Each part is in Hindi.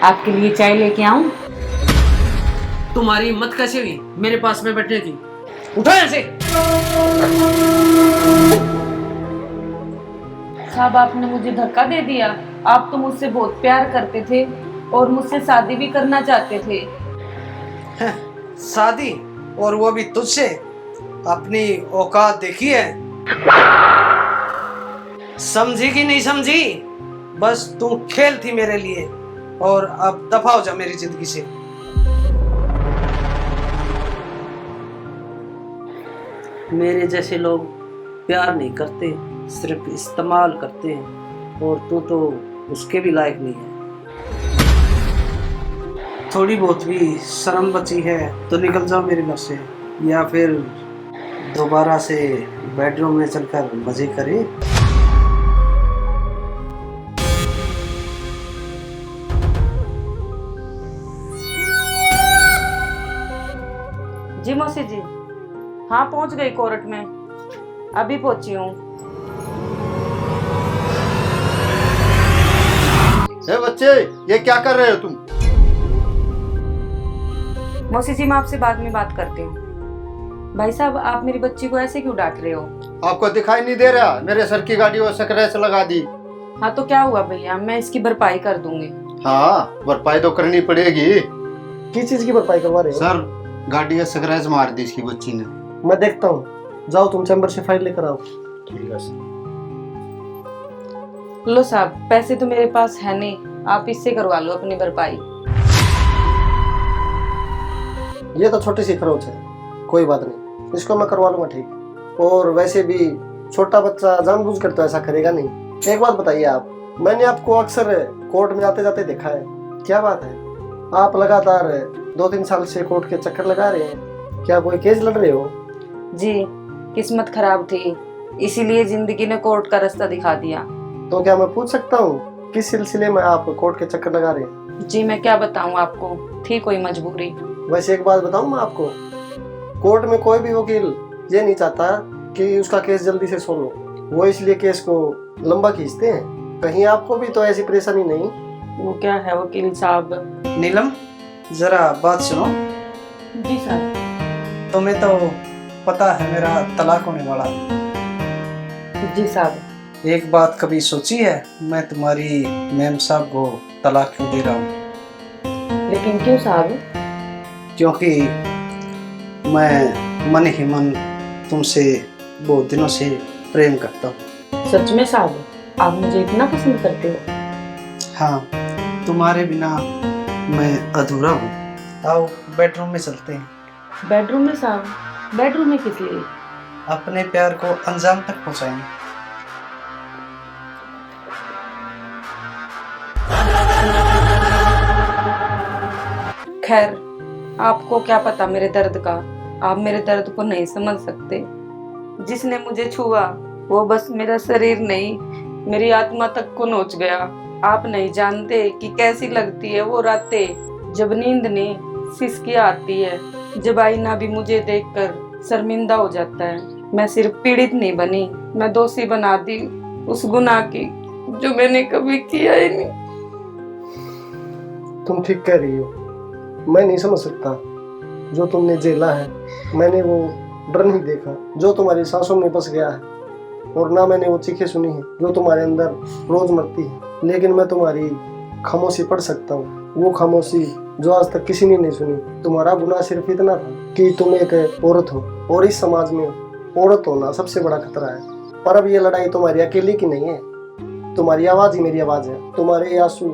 आपके लिए चाय लेके आऊं? तुम्हारी हिम्मत कैसे हुई मेरे पास में बैठने की? उठो ऐसे। साहब, आपने मुझे धक्का दे दिया। आप तो मुझसे बहुत प्यार करते थे और मुझसे शादी भी करना चाहते थे। शादी? और वो भी तुझसे? अपनी औकात देखी है? समझी कि नहीं समझी? बस तू खेल थी मेरे लिए, और अब दफा हो जा मेरी जिंदगी से। मेरे जैसे लोग प्यार नहीं करते, सिर्फ इस्तेमाल करते हैं, और तू तो उसके भी लायक नहीं है। थोड़ी बहुत भी शर्म बची है तो निकल जाओ मेरे घर से, या फिर दोबारा से बेडरूम में चलकर मजे करें। जी मौसी जी, हाँ पहुंच गई कोर्ट में, अभी पहुंची हूँ। ए बच्चे, ये क्या कर रहे हो तुम? मौसी जी, मैं आपसे बाद में बात करती हूँ। भाई साहब, आप मेरी बच्ची को ऐसे क्यों डांट रहे हो? आपको दिखाई नहीं दे रहा? मेरे सर की गाड़ी वो स्क्रैच लगा दी। हाँ तो क्या हुआ भैया, मैं इसकी भरपाई कर दूंगी। हाँ, भरपाई तो करनी पड़ेगी। किस चीज की भरपाई करवा रहे हो? सर, गाड़ी का स्क्रैच मार दी इसकी बच्ची ने। मैं देखता हूँ, जाओ तुम चैम्बर से फाइल लेकर आओ। ठीक है सर। लो साहब, पैसे तो मेरे पास है नहीं, आप इससे करवा लो अपनी भरपाई। ये तो छोटी सी खरोच है, कोई बात नहीं, इसको मैं करवा लूंगा ठीक। और वैसे भी छोटा बच्चा जानबूझकर तो ऐसा करेगा नहीं। एक बात बताइए आप, मैंने आपको अक्सर कोर्ट में आते जाते देखा है, क्या बात है? आप लगातार 2-3 साल से कोर्ट के चक्कर लगा रहे हैं, क्या कोई केस लड़ रहे हो? जी, किस्मत खराब थी, इसीलिए जिंदगी ने कोर्ट का रास्ता दिखा दिया। तो क्या मैं पूछ सकता हूँ किस सिलसिले में आप कोर्ट के चक्कर लगा रहे हैं? जी मैं क्या बताऊं आपको, थी कोई मजबूरी। वैसे एक बात बताऊं मैं आपको, कोर्ट में कोई भी वकील ये नहीं चाहता कि उसका केस जल्दी से सोल्व हो, वो इसलिए केस को लंबा खींचते हैं। कहीं आपको भी तो ऐसी परेशानी नहीं? वो क्या है वकील साहब? नीलम, जरा बात सुनो। जी सर। तुम्हें तो पता है मेरा तलाक होने वाला। जी साहब। एक बात कभी सोची है, मैं तुम्हारी मैम साहब को तलाक क्यों दे रहा हूँ? लेकिन क्यों साहब? क्योंकि मैं मन ही मन तुमसे बहुत दिनों से प्रेम करता हूँ। सच में साहब, आप मुझे इतना पसंद करते हो? हाँ, तुम्हारे बिना मैं अधूरा हूँ। आओ बेडरूम में चलते हैं। बेडरूम में साहब? बेडरूम में किस लिए? अपने प्यार को अंजाम तक पहुँचाएंगे। खैर, आपको क्या पता मेरे दर्द का, आप मेरे दर्द को नहीं समझ सकते। जिसने मुझे छुआ वो बस मेरा शरीर नहीं, मेरी आत्मा तक को नोच गया। आप नहीं जानते कि कैसी लगती है वो रातें जब नींद नहीं सिसकियां आती है, जब आईना भी मुझे देखकर शर्मिंदा हो जाता है। मैं सिर्फ पीड़ित नहीं बनी, मैं दोषी बना दी उस गुनाह की जो मैंने कभी किया ही नहीं। तुम ठीक कह रही हो, मैं नहीं समझ सकता जो तुमने झेला है। मैंने वो डर नहीं देखा जो तुम्हारी सांसों में बस गया है, और ना मैंने वो चीखें सुनी है जो तुम्हारे अंदर रोज मरती है। लेकिन मैं तुम्हारी खामोशी पढ़ सकता हूँ, वो खामोशी जो आज तक किसी ने नहीं सुनी। तुम्हारा गुनाह सिर्फ इतना था कि तुम एक औरत हो, और इस समाज में औरत होना सबसे बड़ा खतरा है। पर अब ये लड़ाई तुम्हारी अकेले की नहीं है, तुम्हारी आवाज ही मेरी आवाज है। तुम्हारे ये आंसू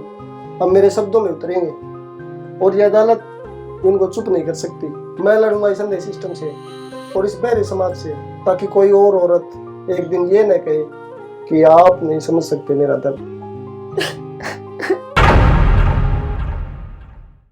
अब मेरे शब्दों में उतरेंगे, और ये अदालत उनको चुप नहीं कर सकती। मैं लड़ूंगा इस अंधे सिस्टम से और इस बहरे समाज से, ताकि कोई और औरत एक दिन ये न कहे कि आप नहीं समझ सकते मेरा दर्द।